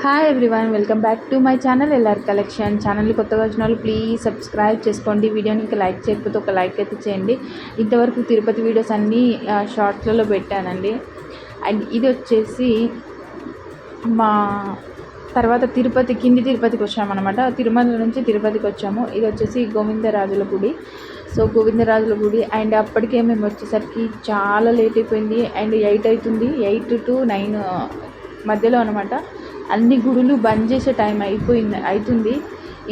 Hi everyone, welcome back to my channel LR collection. ఛానల్ని కొత్తగా వచ్చిన వాళ్ళు ప్లీజ్ సబ్స్క్రైబ్ చేసుకోండి. వీడియోని ఇంకా లైక్ చేయకపోతే ఒక లైక్ అయితే చేయండి. ఇంతవరకు తిరుపతి వీడియోస్ అన్నీ షార్ట్స్లలో పెట్టానండి. అండ్ ఇది వచ్చేసి మా తర్వాత కింది తిరుపతికి వచ్చామన్నమాట. తిరుమల నుంచి తిరుపతికి వచ్చాము. ఇది వచ్చేసి గోవిందరాజుల గుడి. సో గోవిందరాజుల గుడి అండ్ అప్పటికే మేము వచ్చేసరికి చాలా లేట్ అయిపోయింది. అండ్ 8 అవుతుంది, 8 to 9 మధ్యలో అనమాట. అన్ని గుడులు బంద్ చేసే టైం అవుతుంది.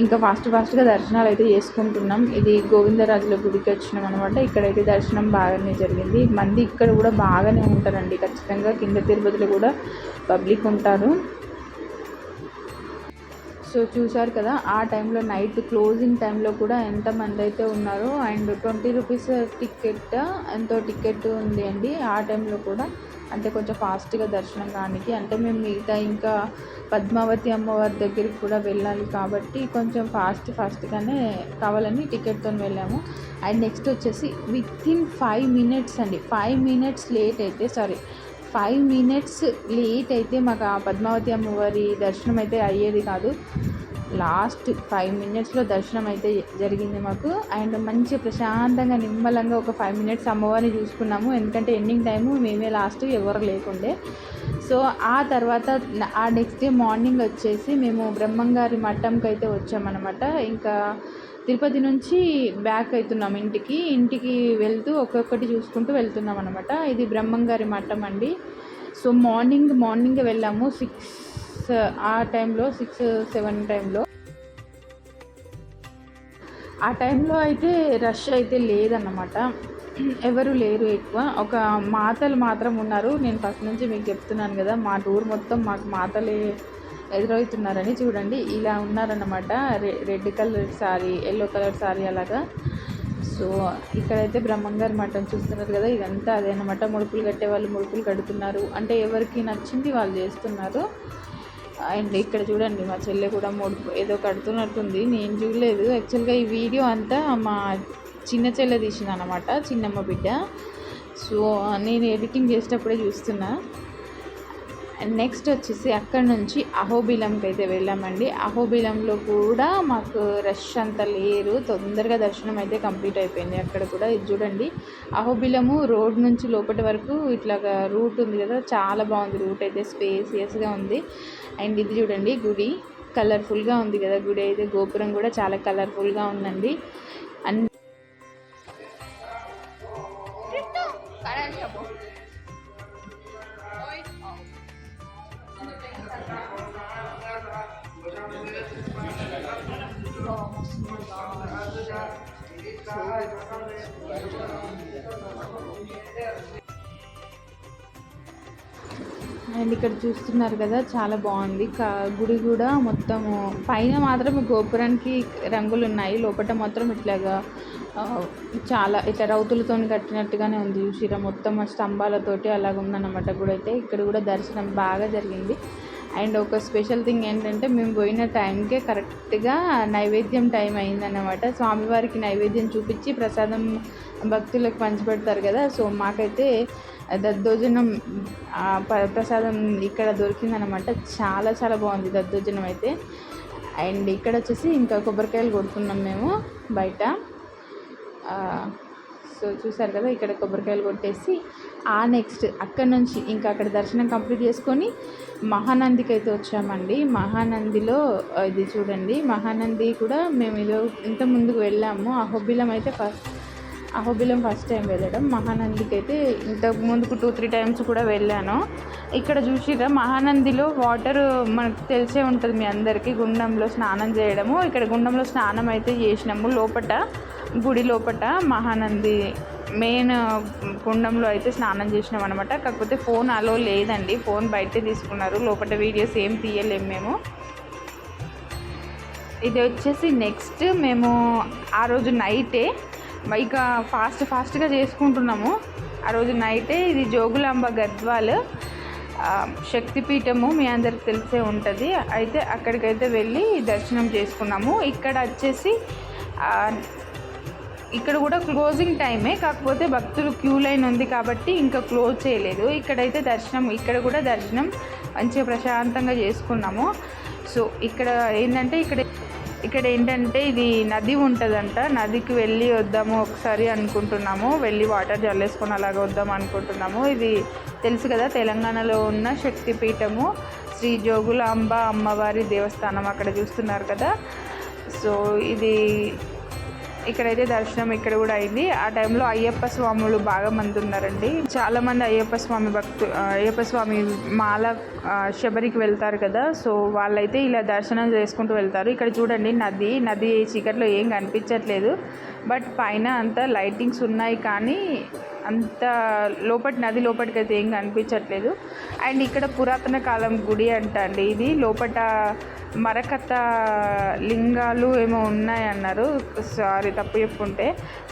ఇంకా ఫాస్ట్గా దర్శనాలు అయితే చేసుకుంటున్నాం. ఇది గోవిందరాజుల గుడికి వచ్చినాం అనమాట. ఇక్కడైతే దర్శనం బాగానే జరిగింది. మంది ఇక్కడ కూడా బాగానే ఉంటారండి. ఖచ్చితంగా కింద తిరుపతిలో కూడా పబ్లిక్ ఉంటారు. సో చూశారు కదా, ఆ టైంలో నైట్ క్లోజింగ్ టైంలో కూడా ఎంతమంది అయితే ఉన్నారో. అండ్ 20 రూపీస్ టికెట్ ఉంది అండి ఆ టైంలో కూడా. అంటే కొంచెం ఫాస్ట్గా దర్శనం కానికి, అంటే మేము మిగతా ఇంకా పద్మావతి అమ్మవారి దగ్గరికి కూడా వెళ్ళాలి కాబట్టి కొంచెం ఫాస్ట్గానే కావాలని టికెట్తో వెళ్ళాము. అండ్ నెక్స్ట్ వచ్చేసి వితిన్ 5 minutes అండి, 5 minutes లేట్ అయితే మాకు ఆ పద్మావతి అమ్మవారి దర్శనం అయితే అయ్యేది కాదు. లాస్ట్ 5 minutesలో దర్శనం అయితే జరిగింది మాకు. అండ్ మంచి ప్రశాంతంగా నిమ్మలంగా ఒక 5 minutes అమ్మవారిని చూసుకున్నాము. ఎందుకంటే ఎండింగ్ టైము మేమే లాస్ట్, ఎవరు లేకుండే. సో ఆ తర్వాత ఆ నెక్స్ట్ డే మార్నింగ్ వచ్చేసి మేము బ్రహ్మంగారి మఠంకి అయితే వచ్చామన్నమాట. ఇంకా తిరుపతి నుంచి బ్యాక్ అవుతున్నాం ఇంటికి వెళ్తూ ఒక్కొక్కటి చూసుకుంటూ వెళ్తున్నాం అనమాట. ఇది బ్రహ్మంగారి మఠం అండి. సో మార్నింగ్ వెళ్ళాము 6 ఆ టైంలో, 6-7 టైంలో. ఆ టైంలో అయితే రష్ అయితే లేదన్నమాట, ఎవరు లేరు ఎక్కువ. ఒక మాతలు మాత్రం ఉన్నారు. నేను ఫస్ట్ నుంచి మీకు చెప్తున్నాను కదా, మా టూర్ మొత్తం మాకు మాతలే ఎదురవుతున్నారని. చూడండి ఇలా ఉన్నారన్నమాట. Red colour sorry, yellow colour sorry అలాగా. సో ఇక్కడైతే బ్రహ్మంగారి మఠం చూస్తున్నారు కదా, ఇదంతా అదే అన్నమాట. ముడుపులు కట్టే వాళ్ళు ముడుపులు కడుతున్నారు, అంటే ఎవరికి నచ్చింది వాళ్ళు చేస్తున్నారు. అండ్ ఇక్కడ చూడండి, మా చెల్లె కూడా ముడుపు ఏదో కడుతున్నట్టుంది, నేను చూడలేదు. యాక్చువల్గా ఈ వీడియో అంతా మా చిన్న చెల్లె తీసింది అనమాట, చిన్నమ్మ బిడ్డ. సో నేను ఎడిటింగ్ చేసేటప్పుడే చూస్తున్నా. అండ్ నెక్స్ట్ వచ్చేసి అక్కడ నుంచి అహోబిలంకి అయితే వెళ్ళామండి. అహోబిలంలో కూడా మాకు రష్ అంత లేరు, తొందరగా దర్శనం అయితే కంప్లీట్ అయిపోయింది అక్కడ కూడా. ఇది చూడండి, అహోబిలము రోడ్ నుంచి లోపటి వరకు ఇట్లాగా రూట్ ఉంది కదా, చాలా బాగుంది. రూట్ అయితే స్పేసియస్గా ఉంది. అండ్ ఇది చూడండి, గుడి కలర్ఫుల్గా ఉంది కదా. గుడి అయితే గోపురం కూడా చాలా కలర్ఫుల్గా ఉందండి. అన్ని అండ్ ఇక్కడ చూస్తున్నారు కదా, చాలా బాగుంది గుడి కూడా. మొత్తము పైన మాత్రం గోపురానికి రంగులు ఉన్నాయి, లోపల మాత్రం ఇట్లాగా చాలా ఇట్లా రౌతులతో కట్టినట్టుగానే ఉంది. చూసిరా, మొత్తం స్తంభాలతోటి అలాగ ఉందన్నమాట గుడి అయితే. ఇక్కడ కూడా దర్శనం బాగా జరిగింది. అండ్ ఒక స్పెషల్ థింగ్ ఏంటంటే, మేము పోయిన టైంకే కరెక్ట్గా నైవేద్యం టైం అయిందన్నమాట. స్వామివారికి నైవేద్యం చూపించి ప్రసాదం భక్తులకు పంచిపెడతారు కదా. సో మాకైతే దద్దోజనం ప్రసాదం ఇక్కడ దొరికిందనమాట. చాలా బాగుంది దద్దోజనం అయితే. అండ్ ఇక్కడ వచ్చేసి ఇంకా కొబ్బరికాయలు కొడుతున్నాం మేము బయట. సో చూసారు కదా, ఇక్కడ కొబ్బరికాయలు కొట్టేసి నెక్స్ట్ అక్కడ నుంచి ఇంకా అక్కడ దర్శనం కంప్లీట్ చేసుకొని మహానందికి అయితే వచ్చామండి. మహానందిలో ఇది చూడండి, మహానంది కూడా మేము ఇంత ముందుకు వెళ్ళాము. అహోబిలం ఫస్ట్ టైం వెళ్ళడం. మహానందికి అయితే ఇంతకు ముందుకు 2-3 times కూడా వెళ్ళాను. ఇక్కడ చూసిరా, మహానందిలో వాటర్ మనకు తెలిసే ఉంటుంది మీ అందరికీ, గుండంలో స్నానం చేయడము. ఇక్కడ గుండంలో స్నానం అయితే చేసినాము గుడి లోపట. మహానంది మెయిన్ గుండంలో అయితే స్నానం చేసినాం అనమాట. కాకపోతే ఫోన్ అలో లేదండి, ఫోన్ బయటే తీసుకున్నారు, లోపల వీడియోస్ ఏం తీయలేము మేము. ఇది వచ్చేసి నెక్స్ట్ మేము ఆ రోజు నైటే ఇక ఫాస్ట్గా చేసుకుంటున్నాము. ఆ రోజు నైటే ఇది జోగులాంబ గద్వాల్ శక్తిపీఠము, మీ అందరికి తెలిసే ఉంటుంది. అయితే అక్కడికైతే వెళ్ళి దర్శనం చేసుకున్నాము. ఇక్కడ వచ్చేసి ఇక్కడ కూడా క్లోజింగ్ టైమే, కాకపోతే భక్తులు క్యూ లైన్ ఉంది కాబట్టి ఇంకా క్లోజ్ చేయలేదు. ఇక్కడ కూడా దర్శనం మంచిగా ప్రశాంతంగా చేసుకున్నాము. సో ఇక్కడ ఏంటంటే ఇది నది ఉంటుందంట, నదికి వెళ్ళి వద్దాము ఒకసారి అనుకుంటున్నాము, వెళ్ళి వాటర్ జల్లేసుకొని అలాగ వద్దాం అనుకుంటున్నాము. ఇది తెలుసు కదా, తెలంగాణలో ఉన్న శక్తిపీఠము శ్రీ జోగులాంబ అమ్మవారి దేవస్థానం, అక్కడ చూస్తున్నారు కదా. సో ఇది ఇక్కడైతే దర్శనం ఇక్కడ కూడా అయింది. ఆ టైంలో అయ్యప్ప స్వాములు బాగా మంది ఉన్నారండి. చాలామంది అయ్యప్ప స్వామి మాల శబరికి వెళ్తారు కదా, సో వాళ్ళైతే ఇలా దర్శనం చేసుకుంటూ వెళ్తారు. ఇక్కడ చూడండి నది చీకట్లో ఏం కనిపించట్లేదు, బట్ పైన అంతా లైటింగ్స్ ఉన్నాయి, కానీ అంత నది లోపలికి అయితే ఏం కనిపించట్లేదు. అండ్ ఇక్కడ పురాతన కాలం గుడి అంట అండి ఇది. లోపల మరకత లింగాలు ఏమో ఉన్నాయన్నారు, సారీ తప్పు చెప్పుకుంటే,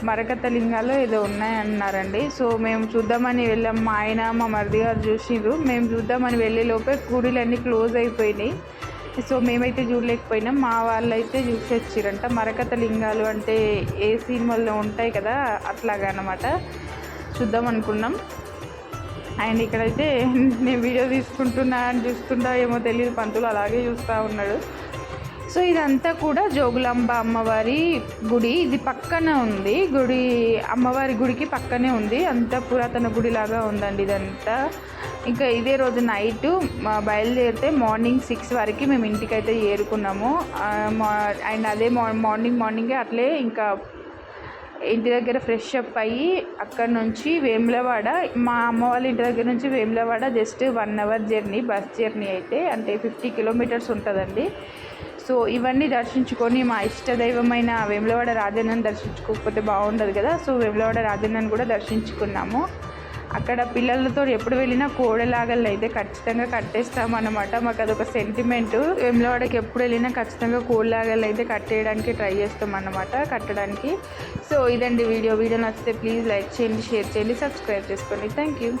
మరకత లింగాలు ఏదో ఉన్నాయన్నారండి. సో మేము చూద్దామని వెళ్ళాం, మా ఆయన మా మరిది గారు చూసిర్రు. మేము చూద్దామని వెళ్ళే లోపే గుడిలన్నీ క్లోజ్ అయిపోయినాయి. సో మేమైతే చూడలేకపోయినాం, మా వాళ్ళు అయితే చూసి వచ్చిరంట. మరకత లింగాలు అంటే ఏ సినిమాల్లో ఉంటాయి కదా, అట్లాగా అన్నమాట. చూద్దాం అనుకున్నాం. అండ్ ఇక్కడైతే నేను వీడియో తీసుకుంటున్నా అని చూస్తుంటా ఏమో తెలియదు, పంతులు అలాగే చూస్తూ ఉన్నాడు. సో ఇదంతా కూడా జోగులాంబ అమ్మవారి గుడి, ఇది పక్కన ఉంది గుడి, అమ్మవారి గుడికి పక్కనే ఉంది. అంత పురాతన గుడిలాగా ఉందండి ఇదంతా. ఇంకా ఇదే రోజు నైటు బయలుదేరితే మార్నింగ్ 6 వరకు మేము ఇంటికైతే చేరుకున్నాము. అండ్ అదే మార్నింగే అట్లే ఇంకా ఇంటి దగ్గర ఫ్రెష్ అప్ అయ్యి అక్కడ నుంచి వేములవాడ, మా అమ్మ వాళ్ళ ఇంటి దగ్గర నుంచి Vemulawada just 1 hour journey, bus journey అయితే, అంటే 50 కిలోమీటర్స్ ఉంటుందండి. సో ఇవన్నీ దర్శించుకొని మా ఇష్టదైవమైన వేములవాడ రాజన్నను దర్శించుకోకపోతే బాగుండదు కదా. సో వేములవాడ రాజన్నను కూడా దర్శించుకున్నాము. అక్కడ పిల్లలతో ఎప్పుడు వెళ్ళినా కోడలాగలు అయితే ఖచ్చితంగా కట్టేస్తామన్నమాట. మాకు అదొక సెంటిమెంట్. వేములవాడకి ఎప్పుడు వెళ్ళినా ఖచ్చితంగా కోడలాగలు అయితే కట్టేయడానికి ట్రై చేస్తామన్నమాట, కట్టడానికి. సో ఇదండి వీడియో నచ్చితే ప్లీజ్ లైక్ చేయండి, షేర్ చేయండి, సబ్స్క్రైబ్ చేసుకోండి. Thank you.